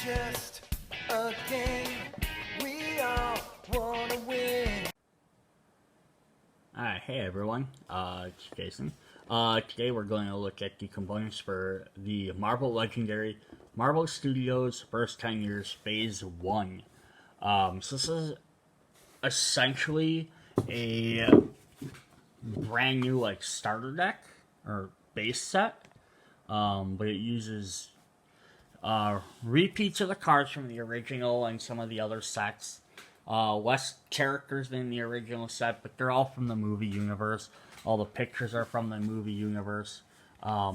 just a game. We all wanna win. Alright, hey everyone, it's Jason. Today we're going to look at the components for the Marvel Legendary Marvel Studios First 10 Years Phase 1. So this is essentially a brand new, starter deck, or base set, but it uses, repeats of the cards from the original and some of the other sets. Less characters than the original set, but they're all from the movie universe. All the pictures are from the movie universe. I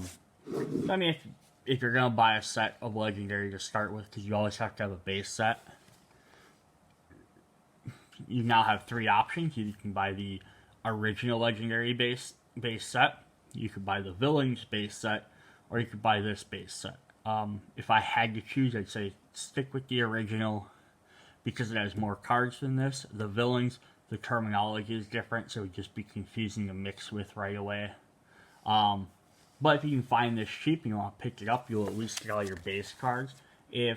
mean, if you're gonna buy a set of Legendary to start with, because you always have to have a base set, you now have three options. You can buy the original Legendary base set, you could buy the Villains base set, or you could buy this base set. If I had to choose, I'd say stick with the original, because it has more cards than this. The Villains, the terminology is different, so it would just be confusing to mix with right away. But if you can find this cheap and you want to pick it up, you'll at least get all your base cards. I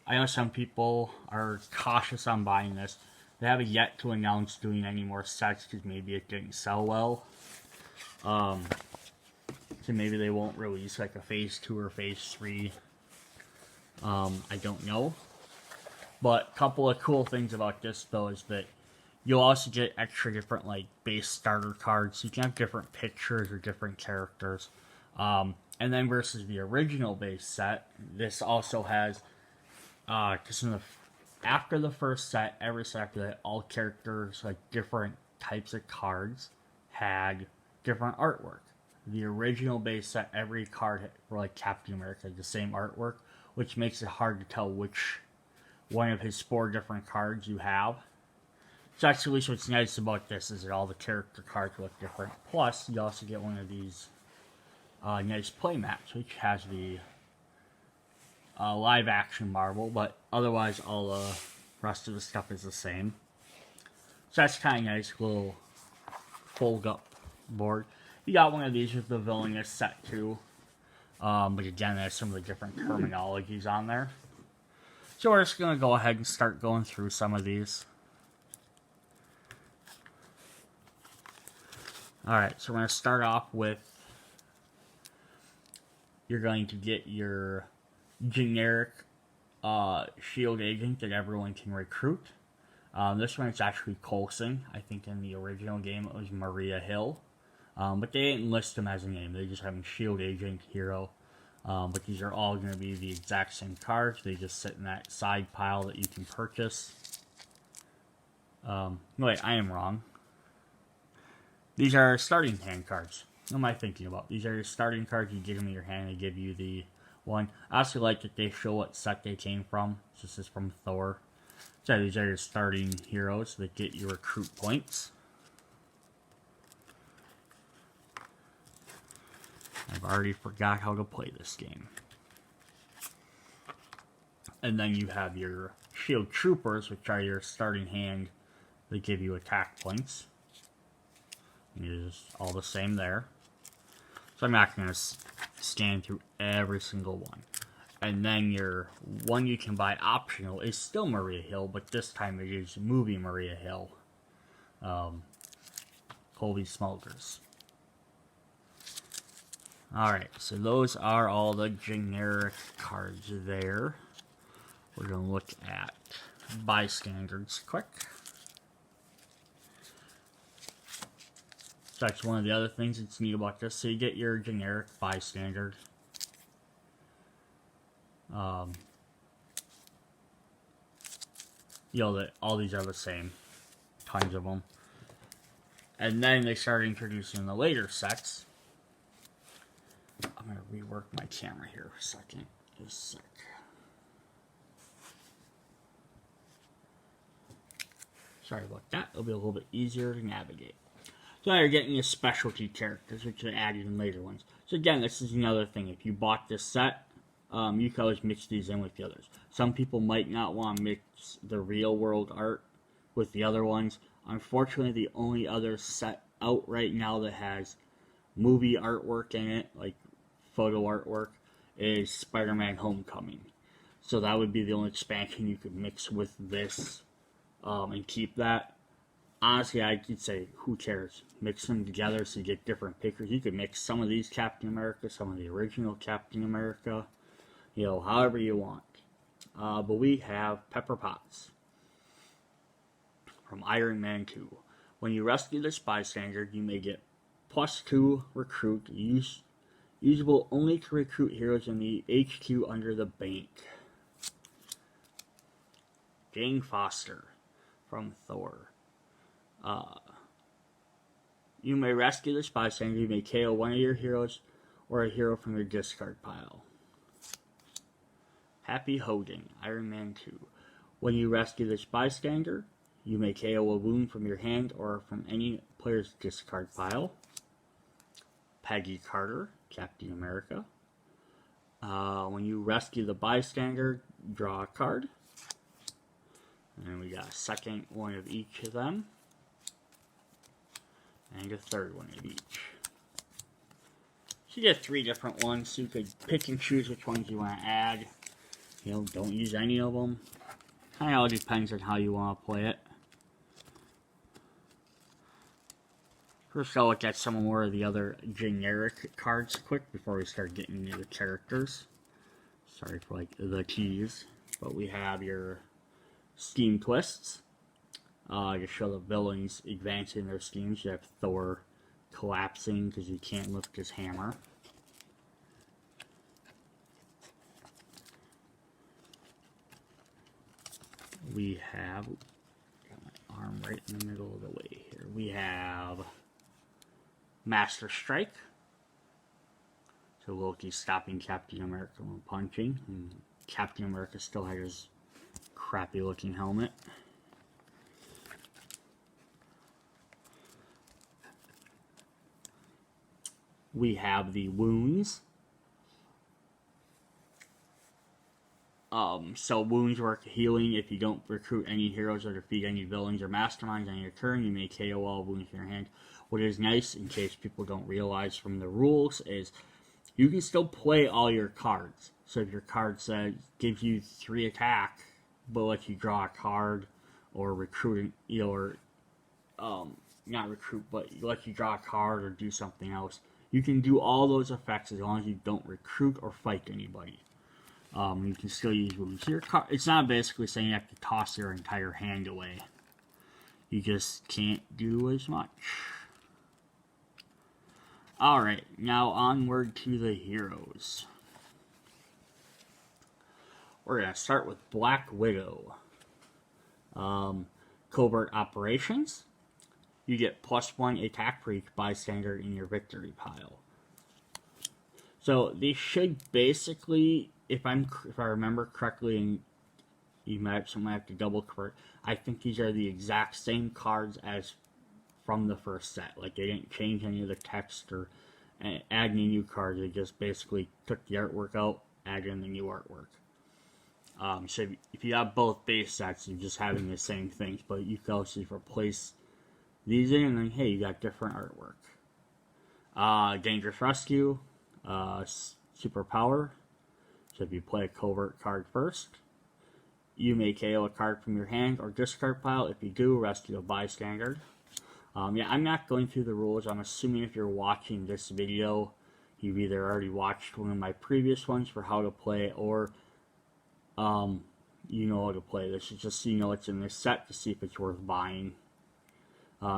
know some people are cautious on buying this. They haven't yet to announce doing any more sets because maybe it didn't sell well. So maybe they won't release like a Phase 2 or Phase 3. I don't know. But a couple of cool things about this, though, is that you'll also get extra different, base starter cards. So you can have different pictures or different characters. And then versus the original base set, this also has, after the first set, every set after that, all characters, different types of cards, had different artwork. The original base set, every card, for Captain America, had the same artwork, which makes it hard to tell which one of his 4 different cards you have. So that's at least what's nice about this, is that all the character cards look different. Plus, you also get one of these nice playmats, which has the live action Marvel, but otherwise all the rest of the stuff is the same. So that's kind of nice, little fold up board. You got one of these with the Villainous set too, but again, there's some of the different terminologies on there. So we're just going to go ahead and start going through some of these. Alright, so we're going to start off with, you're going to get your generic shield agent that everyone can recruit. This one is actually Coulson. I think in the original game it was Maria Hill. But they didn't list him as a name. They just have him shield agent, hero. But these are all going to be the exact same cards. They just sit in that side pile that you can purchase. Wait, I am wrong. These are starting hand cards. What am I thinking about? These are your starting cards. You get them in your hand. They give you the one. I also like that they show what set they came from. This is from Thor. So these are your starting heroes that get your recruit points. I've already forgot how to play this game. And then you have your Shield Troopers, which are your starting hand. They give you attack points. And it's all the same there. So I'm not going to scan through every single one. And then your one you can buy optional is still Maria Hill, but this time it is movie Maria Hill. Colby Smulders. Alright, so those are all the generic cards there. We're going to look at bystanders quick. So that's one of the other things that's neat about this. So you get your generic bystander. All these are the same. Tons of them. And then they start introducing the later sets. I'm going to rework my camera here for a second. Just a sec. Sorry about that. It'll be a little bit easier to navigate. So now you're getting your specialty characters, which are added in later ones. So again, this is another thing. If you bought this set, you can always mix these in with the others. Some people might not want to mix the real world art with the other ones. Unfortunately, the only other set out right now that has movie artwork in it, like photo artwork, is Spider-Man Homecoming. So that would be the only expansion you could mix with this and keep that. Honestly, I could say, who cares? Mix them together so you get different pictures. You could mix some of these Captain America, some of the original Captain America, you know, however you want. But we have Pepper Potts from Iron Man 2. When you rescue this bystander, you may get +2 recruit, usable only to recruit heroes in the HQ under the bank. Jane Foster from Thor. You may rescue this bystander. You may KO one of your heroes or a hero from your discard pile. Happy Hogan, Iron Man 2. When you rescue this bystander, you may KO a wound from your hand or from any player's discard pile. Peggy Carter, Captain America. When you rescue the bystander, draw a card. And we got a second one of each of them. And a third one of each. So you get 3 different ones, so you could pick and choose which ones you want to add. You know, don't use any of them. Kind of all depends on how you want to play it. First, I'll look at some more of the other generic cards quick before we start getting into the characters. Sorry for like the tease, but we have your scheme twists. To show the villains advancing their schemes. You have Thor collapsing because he can't lift his hammer. We have, got my arm right in the middle of the way here. We have Master Strike. So Loki's stopping Captain America from punching, and Captain America still has his crappy looking helmet. We have the wounds. So wounds work healing. If you don't recruit any heroes or defeat any villains or masterminds on your turn, you may KO all wounds in your hand. What is nice, in case people don't realize from the rules, is you can still play all your cards. So if your card says gives you 3 attack, but lets you draw a card, or recruiting, or not recruit, but lets you draw a card or do something else, you can do all those effects as long as you don't recruit or fight anybody. You can still use wounds. It's not basically saying you have to toss your entire hand away. You just can't do as much. Alright, now onward to the heroes. We're going to start with Black Widow. Covert Operations. You get +1 attack for each bystander in your victory pile. So these should basically, if I remember correctly, and you might have to double correct, I think these are the exact same cards as from the first set. Like, they didn't change any of the text or add any new cards. They just basically took the artwork out, added in the new artwork. So if you have both base sets, you're just having the same things, but you can also replace these in, and then hey, you got different artwork. Dangerous Rescue, Superpower. So if you play a covert card first, you may KO a card from your hand or discard pile. If you do, rescue a bystander. Yeah, I'm not going through the rules. I'm assuming if you're watching this video, you've either already watched one of my previous ones for how to play, or you know how to play. This is just so you know it's in this set to see if it's worth buying.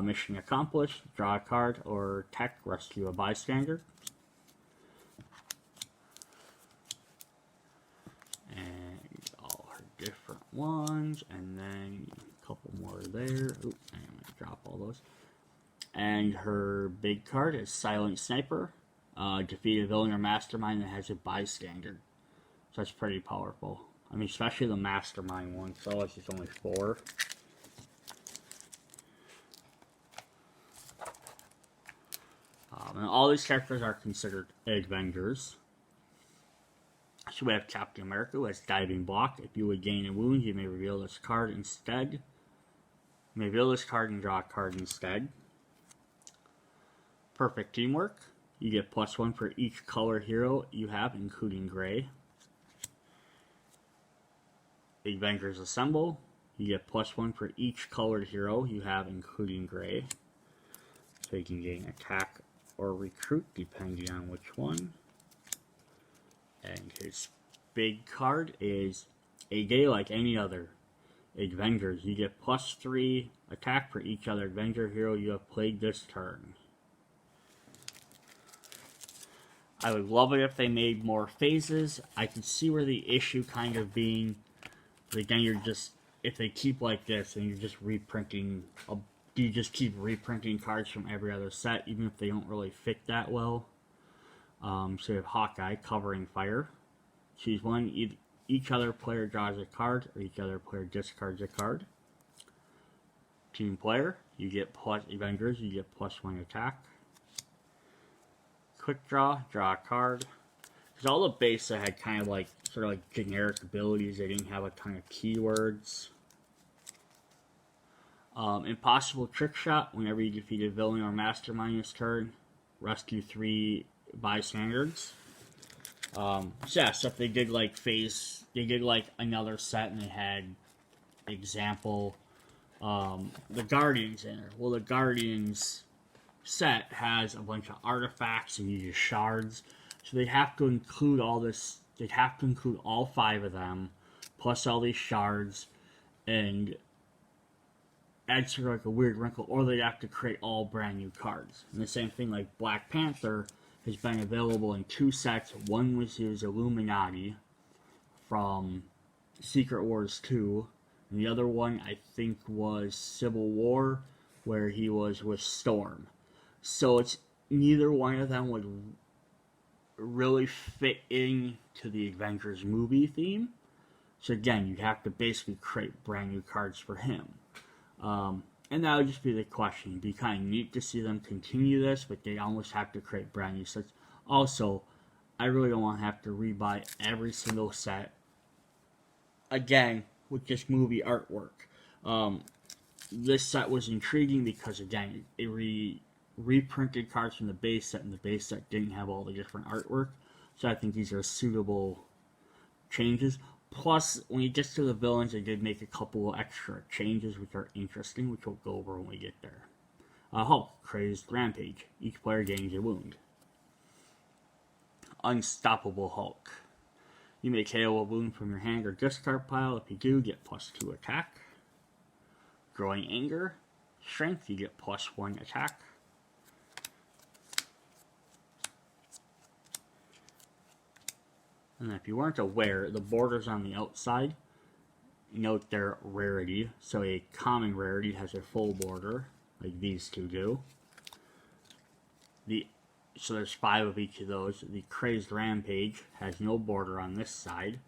Mission accomplished, draw a card, or tech, rescue a bystander. And all her different ones, and then a couple more there. Oops, I'm going to drop all those. And her big card is Silent Sniper. Defeat a villain or mastermind that has a bystander. So that's pretty powerful. I mean, especially the mastermind one, so it's just only 4. And all these characters are considered Avengers. So we have Captain America, who has Diving Block. If you would gain a wound, you may reveal this card instead. You may reveal this card and draw a card instead. Perfect Teamwork. You get +1 for each color hero you have, including gray. Avengers Assemble. You get +1 for each colored hero you have, including gray. So you can gain attack or recruit, depending on which one. And his big card is a day like any other. Avengers, you get +3 attack for each other Avenger hero you have played this turn. I would love it if they made more phases. I can see where the issue kind of being, again, you're just, if they keep like this and you're just reprinting, you just keep reprinting cards from every other set, even if they don't really fit that well. So you have Hawkeye, Covering Fire. Choose one. Each other player draws a card, or each other player discards a card. Team player, you get Avengers, you get +1 attack. Quick draw a card. Because all the base that had kind of like, sort of like generic abilities, they didn't have a ton of keywords. Impossible Trick Shot, whenever you defeat a villain or mastermind this turn, rescue 3 bystanders. So yeah, stuff they did like they did like another set and they had example, the Guardians in there. Well, the Guardians set has a bunch of artifacts and uses shards, so they have to include all this, they'd have to include all 5 of them, plus all these shards, and add sort of like a weird wrinkle, or they'd have to create all brand new cards. And the same thing like Black Panther has been available in 2 sets. One was his Illuminati from Secret Wars 2, and the other one I think was Civil War, where he was with Storm. So it's neither one of them would really fit into the Avengers movie theme. So again, you'd have to basically create brand new cards for him. And that would just be the question. It'd be kind of neat to see them continue this, but they almost have to create brand new sets. Also, I really don't want to have to rebuy every single set again with just movie artwork. This set was intriguing because, again, it reprinted cards from the base set, and the base set didn't have all the different artwork. So I think these are suitable changes. Plus, when you get to the villains, they did make a couple of extra changes which are interesting, which we'll go over when we get there. Hulk, Crazed Rampage. Each player gains a wound. Unstoppable Hulk. You may KO a wound from your hand or discard pile. If you do, get +2 attack. Growing Anger. Strength, you get +1 attack. And if you weren't aware, the borders on the outside note their rarity. So a common rarity has a full border, like these two do. So there's 5 of each of those. The Crazed Rampage has no border on this side.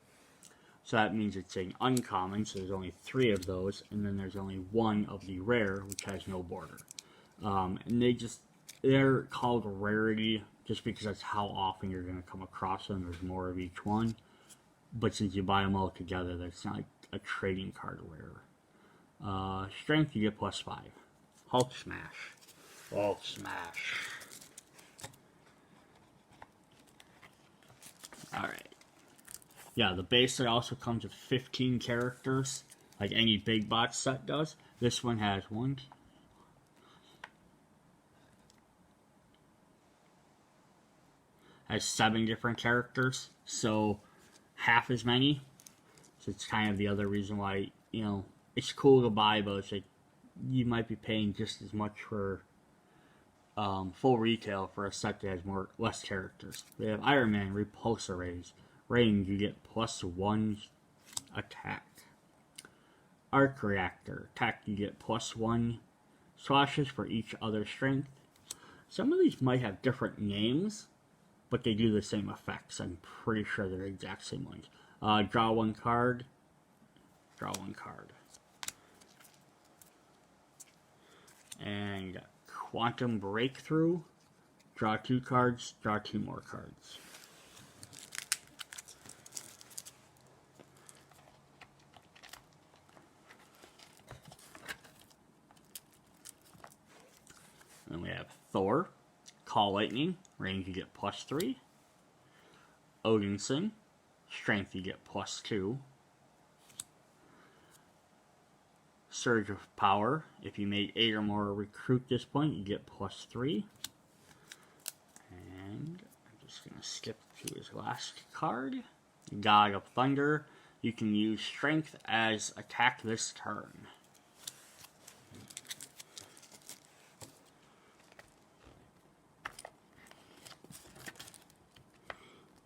So that means it's an uncommon, so there's only 3 of those. And then there's only 1 of the rare, which has no border. And they're called rarity just because that's how often you're going to come across them. There's more of each one. But since you buy them all together, that's not like a trading card rare. Strength, you get +5. Hulk Smash. Hulk Smash. Alright. Yeah, the base set also comes with 15 characters, like any big box set does. This one has has 7 different characters, so half as many. So it's kind of the other reason why, you know, it's cool to buy, but it's like you might be paying just as much for full retail for a set that has less characters. They have Iron Man, Repulsor Rays. Range, you get +1 attack. Arc Reactor, attack, you get +1 slashes for each other strength. Some of these might have different names, but they do the same effects. I'm pretty sure they're the exact same ones. Draw 1 card. Draw 1 card. And Quantum Breakthrough. Draw 2 cards. Draw 2 more cards. Then we have Thor. Call Lightning. Range, you get +3. Odinson. Strength, you get +2. Surge of Power. If you made 8 or more recruit this point, you get +3. And I'm just going to skip to his last card. God of Thunder. You can use Strength as attack this turn.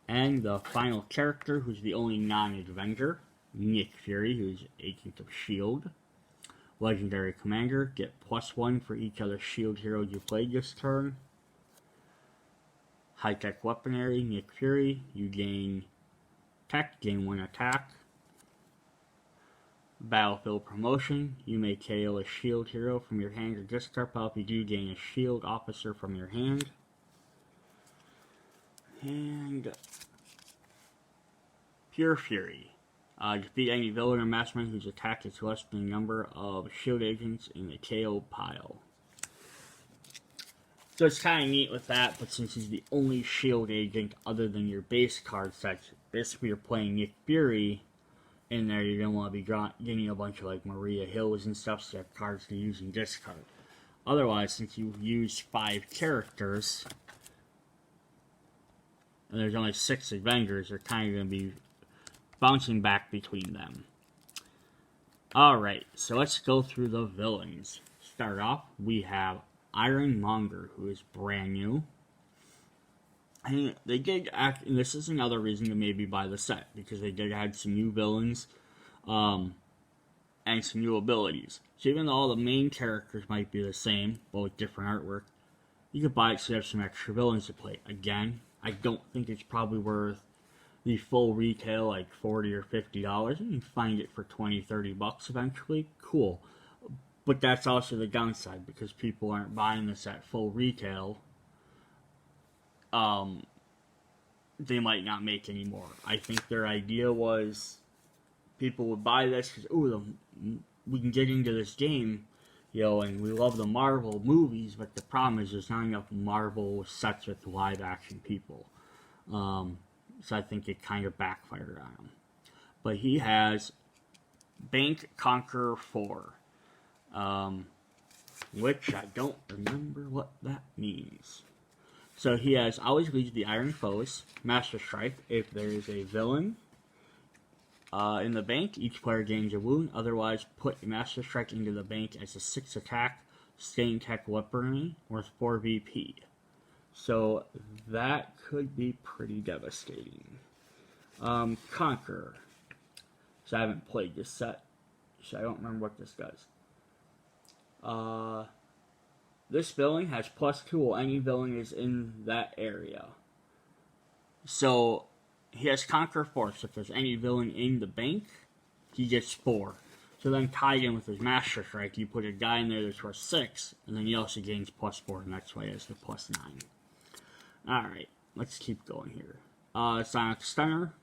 And the final character, who's the only non-Avenger, Nick Fury, who's Agent of S.H.I.E.L.D. Legendary Commander, get +1 for each other S.H.I.E.L.D. hero you played this turn. High-Tech Weaponry, Nick Fury, you gain tech, gain 1 attack. Battlefield Promotion, you may KO a S.H.I.E.L.D. hero from your hand or discard pile. If you do, gain a S.H.I.E.L.D. officer from your hand. And Pure Fury. Defeat any villain or mastermind whose attack is less than the number of S.H.I.E.L.D. agents in the KO pile. So it's kind of neat with that, but since he's the only S.H.I.E.L.D. agent other than your base card set, basically you're playing Nick Fury in there, you're going to want to be getting a bunch of like Maria Hills and stuff, so you have cards to use and discard. Otherwise, since you use 5 characters, and there's only 6 Avengers, they're kind of going to be bouncing back between them. Alright, so let's go through the villains. Start off, we have Ironmonger, who is brand new. And they did act, and this is another reason to maybe buy the set, because they did add some new villains, and some new abilities. So even though all the main characters might be the same, but with different artwork, you could buy it so you have some extra villains to play. Again, I don't think it's probably worth the full retail, like $40 or $50. You can find it for $20-30 eventually. Cool. But that's also the downside, because people aren't buying this at full retail. They might not make any more. I think their idea was people would buy this because, ooh, we can get into this game, you know, and we love the Marvel movies, but the problem is there's not enough Marvel sets with live action people. So I think it kind of backfired on him. But he has Bank Conqueror 4, which I don't remember what that means. So he has always leads the Iron Foes, Master Strike. If there is a villain in the bank, each player gains a wound. Otherwise, put Master Strike into the bank as a 6 attack, Stain Tech Weaponry, worth 4 VP. So that could be pretty devastating. Conqueror. So I haven't played this set, so I don't remember what this does. This villain has +2 while any villain is in that area. So he has Conqueror 4, so if there's any villain in the bank, he gets 4. So then tied in with his Master Strike, you put a guy in there that's worth 6, and then he also gains +4, and that's why he has the +9. Alright, let's keep going here. Sonic Stunner.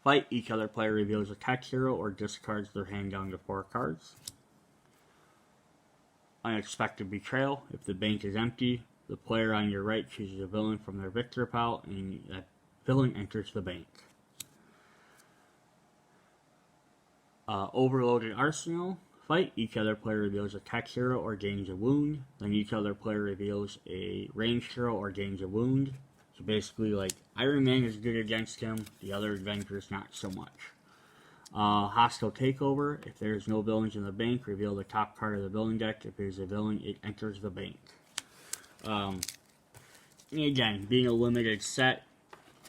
Fight, each other player reveals a tech hero or discards their hand down to 4 cards. Unexpected Betrayal. If the bank is empty, the player on your right chooses a villain from their victor pile, and that villain enters the bank. Overloaded Arsenal. Fight, each other player reveals a tech hero or gains a wound. Then each other player reveals a ranged hero or gains a wound. So basically, like, Iron Man is good against him, the other Avengers not so much. Hostile Takeover. If there's no villains in the bank, reveal the top card of the villain deck. If there's a villain, it enters the bank. Again, being a limited set,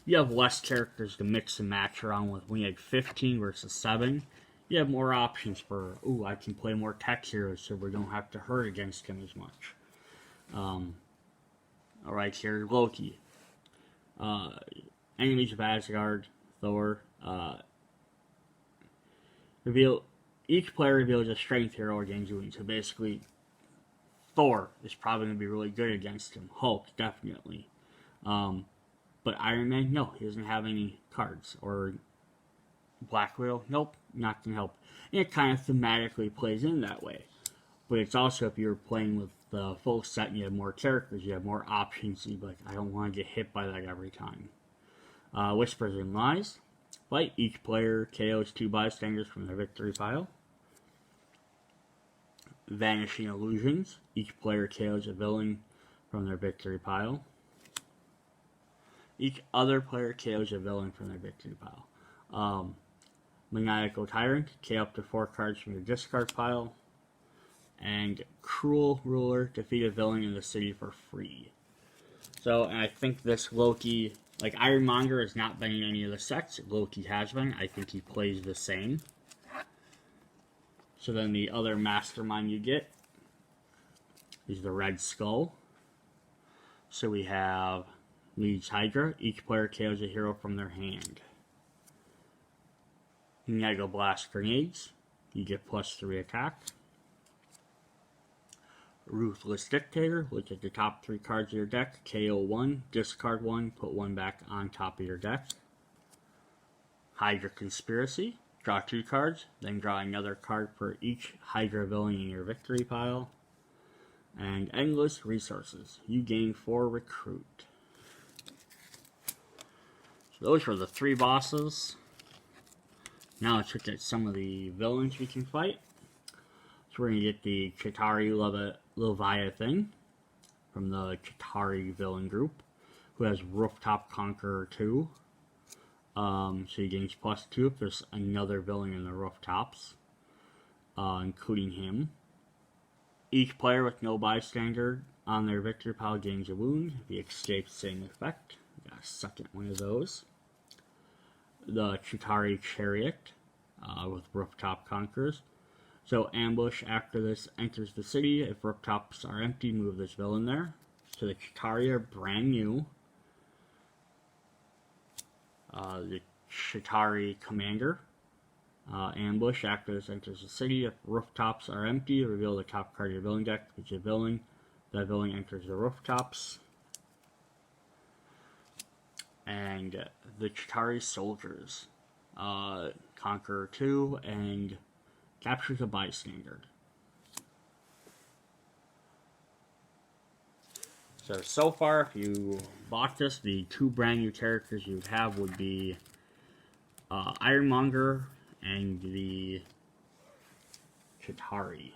you have less characters to mix and match around with. When you have 15 versus 7, you have more options for, ooh, I can play more tech heroes so we don't have to hurt against him as much. Alright, here, Loki. Enemies of Asgard, Thor, each player reveals a strength hero or gains a wound. So basically, Thor is probably going to be really good against him. Hulk, definitely. But Iron Man, no, he doesn't have any cards. Or Black Widow, nope, not going to help. And it kind of thematically plays in that way. But it's also, if you're playing with the full set and you have more characters, you have more options. You'd be like, I don't want to get hit by that every time. Whispers and Lies. Fight, each player KOs 2 bystanders from their victory pile. Vanishing Illusions. Each player KOs a villain from their victory pile. Each other player KOs a villain from their victory pile. Maniacal Tyrant, KO up to 4 cards from your discard pile. And Cruel Ruler, defeat a villain in the city for free. So, and I think this Loki, like Ironmonger has not been in any of the sets. Loki has been. I think he plays the same. So then the other mastermind you get is the Red Skull. So we have Leeds Hydra. Each player KOs a hero from their hand. Mega Blast Grenades. You get +3 attack. Ruthless Dictator. Look at the top 3 cards of your deck. KO 1, discard 1, put 1 back on top of your deck. Hydra Conspiracy. Draw 2 cards, then draw another card for each Hydra villain in your victory pile. And Endless Resources. You gain 4 recruit. So those were the 3 bosses. Now let's look at some of the villains we can fight. So we're going to get the Chitauri Leviathan from the Chitauri villain group, who has Rooftop Conqueror 2. So he gains +2 if there's another villain in the rooftops, including him. Each player with no bystander on their victory pile gains a wound. If he escapes, same effect. Got a second one of those. The Chitauri Chariot with Rooftop Conquerors. So ambush after this enters the city. If rooftops are empty, move this villain there. So the Chitauri are brand new. The Chitauri Commander. Ambush after this enters the city. If rooftops are empty, reveal the top card of your villain deck. If it's a villain, that villain enters the rooftops. And the Chitauri Soldiers. Conqueror 2 and captures a bystander. So far, if you bought this, the 2 brand new characters you have would be Ironmonger and the Chitauri.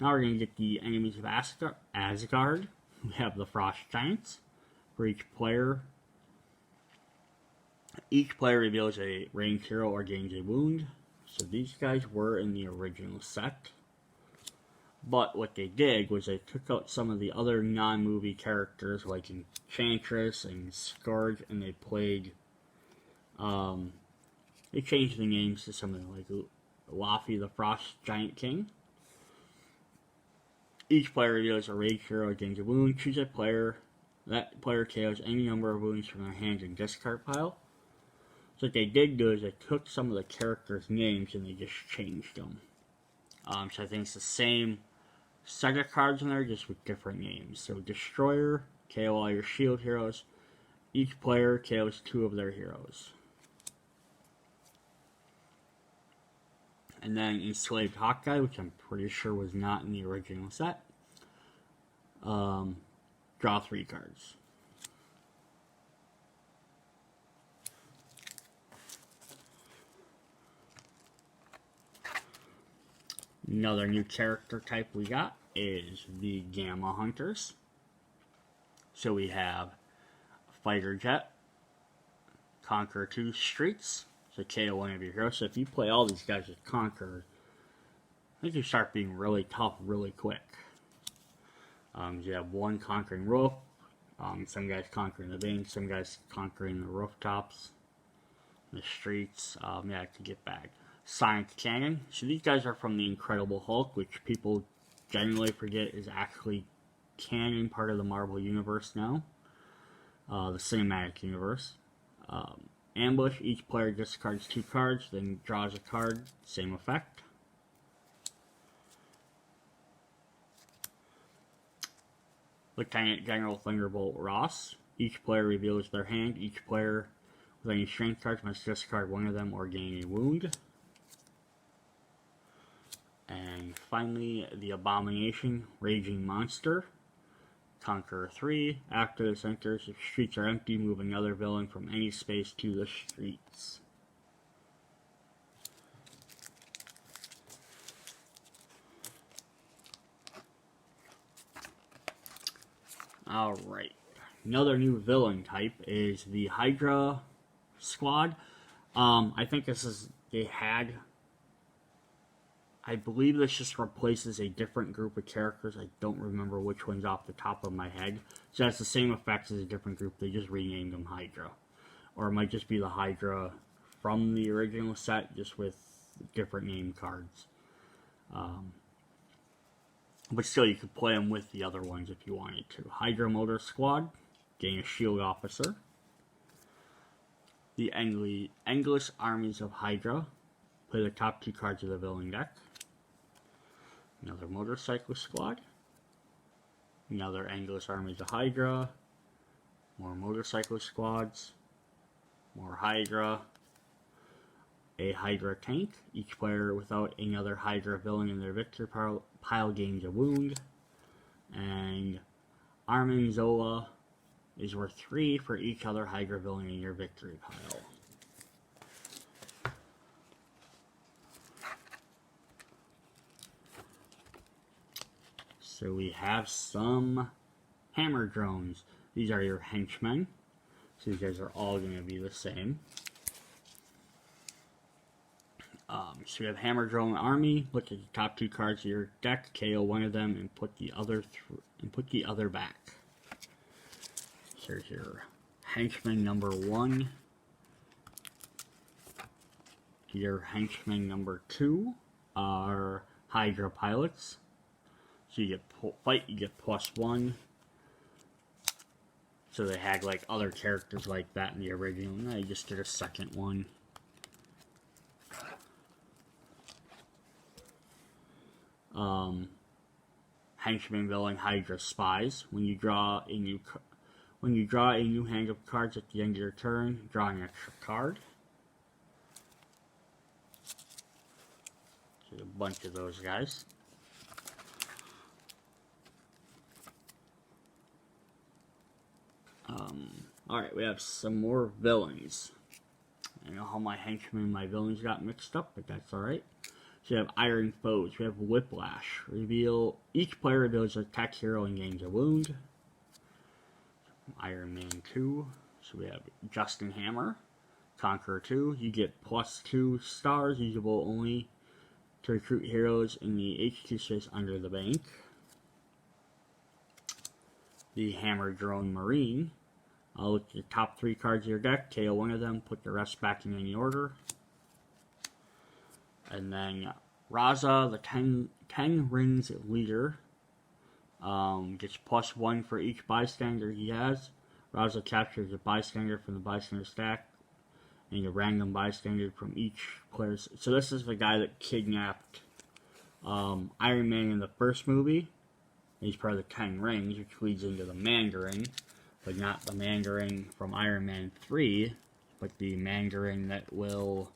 Now we're going to get the enemies of Asgard. We have the Frost Giants. For each player reveals a ranged hero or gains a wound. So these guys were in the original set. But what they did was they took out some of the other non-movie characters like Enchantress and Scourge, and they played, they changed the names to something like Laffy the Frost Giant King. Each player reveals a ranged hero or gains a wound. Choose a player. That player KOs any number of wounds from their hand and discard pile. So what they did do is they took some of the characters' names and they just changed them. So I think it's the same set of cards in there, just with different names. So Destroyer, KO all your shield heroes. Each player KOs 2 of their heroes. And then Enslaved Hawkeye, which I'm pretty sure was not in the original set. Draw 3 cards. Another new character type we got is the Gamma Hunters. So we have Fighter Jet, Conqueror 2 Streets, so KO one of your heroes. So if you play all these guys with Conqueror, I think you start being really tough really quick. You have one conquering roof, some guys conquering the bank, some guys conquering the rooftops, the streets. Yeah, to get back. Sonic Cannon. So these guys are from the Incredible Hulk, which people generally forget is actually canon, part of the Marvel Universe now. The cinematic universe. Ambush. Each player discards 2 cards, then draws a card. Same effect. Lieutenant General Thunderbolt Ross. Each player reveals their hand. Each player with any strength cards must discard one of them or gain a wound. And finally, the Abomination, Raging Monster. Conqueror 3. After this enters, if streets are empty, move another villain from any space to the streets. Alright. Another new villain type is the Hydra Squad. I think this is, I believe this just replaces a different group of characters. I don't remember which one's off the top of my head. So that's the same effects as a different group. They just renamed them Hydra. Or it might just be the Hydra from the original set, just with different name cards. But still, you could play them with the other ones if you wanted to. Hydra Motor Squad, gain a shield officer. The Endless Armies of Hydra, play the top 2 cards of the villain deck. Another Motorcycle Squad. Another Endless Armies of Hydra. More Motorcycle Squads. More Hydra. A Hydra Tank. Each player without another Hydra villain in their victory pile gains a wound. And Armin Zola is worth 3 for each other Hydra villain in your victory pile. So we have some hammer drones. These are your henchmen. So these guys are all going to be the same. So we have Hammer Drone Army. Look at the top 2 cards of your deck, KO one of them, and put the other back. So here's your henchman number 1. Your henchman number 2 are Hydra pilots. So you get fight, you get +1. So they had like other characters like that in the original. Now you just get a second one. Henchman villain Hydra Spies. When you draw a new hand of cards at the end of your turn, draw an extra card. So a bunch of those guys. Alright, we have some more villains. I know how my henchmen and my villains got mixed up, but that's alright. So we have Iron Foes. We have Whiplash. Reveal each player reveals a tech hero and gains a wound. Iron Man 2. So we have Justin Hammer. Conqueror 2. You get +2 stars, usable only to recruit heroes in the HQ space under the bank. The Hammer Drone Marine. Look at the top 3 cards of your deck, KO one of them, put the rest back in any order. And then Raza, the 10 Rings Leader, gets +1 for each bystander he has. Raza captures a bystander from the bystander stack, and a random bystander from each player's. So this is the guy that kidnapped Iron Man in the first movie. He's part of the 10 Rings, which leads into the Mandarin, but not the Mandarin from Iron Man 3, but the Mandarin that will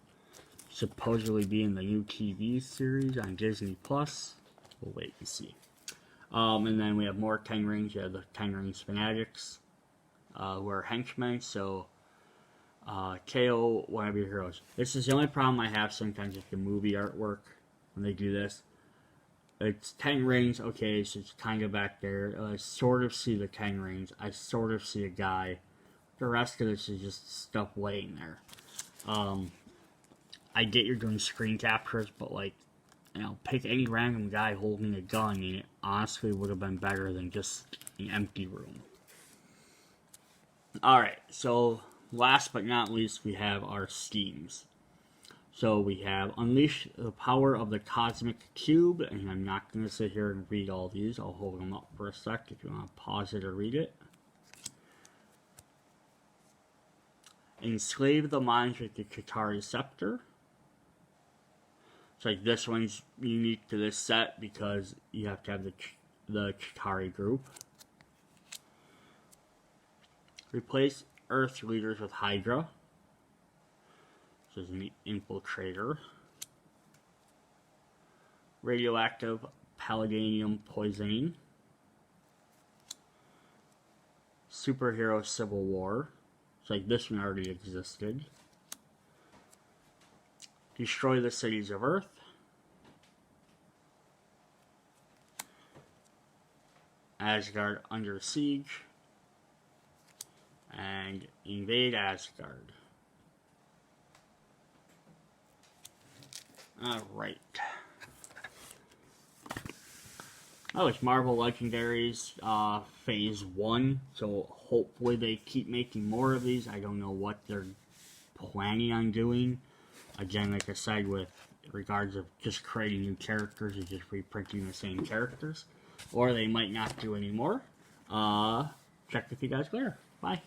supposedly be in the new TV series on Disney+. We'll wait and see. And then we have more 10 Rings. You have the 10 Rings Fanatics, who are henchmen, so KO one of your heroes. This is the only problem I have sometimes with the movie artwork when they do this. It's 10 rings, okay, so it's kind of back there. I sort of see the 10 rings. I sort of see a guy. The rest of this is just stuff laying there. I get you're doing screen captures, but like, you know, pick any random guy holding a gun, and it honestly would have been better than just an empty room. Alright, so last but not least, we have our schemes. So we have Unleash the Power of the Cosmic Cube, and I'm not going to sit here and read all these. I'll hold them up for a sec if you want to pause it or read it. Enslave the Minds with the Chitauri Scepter. It's like this one's unique to this set because you have to have the Chitauri group. Replace Earth's leaders with Hydra. This is an infiltrator. Radioactive palladium poisoning. Superhero Civil War. It's like this one already existed. Destroy the cities of Earth. Asgard Under Siege. invade Asgard. Alright. Oh, it's Marvel Legendaries Phase 1, so hopefully they keep making more of these. I don't know what they're planning on doing. Again, like I said, with regards of just creating new characters and just reprinting the same characters. Or they might not do any more. Check with you guys later. Bye.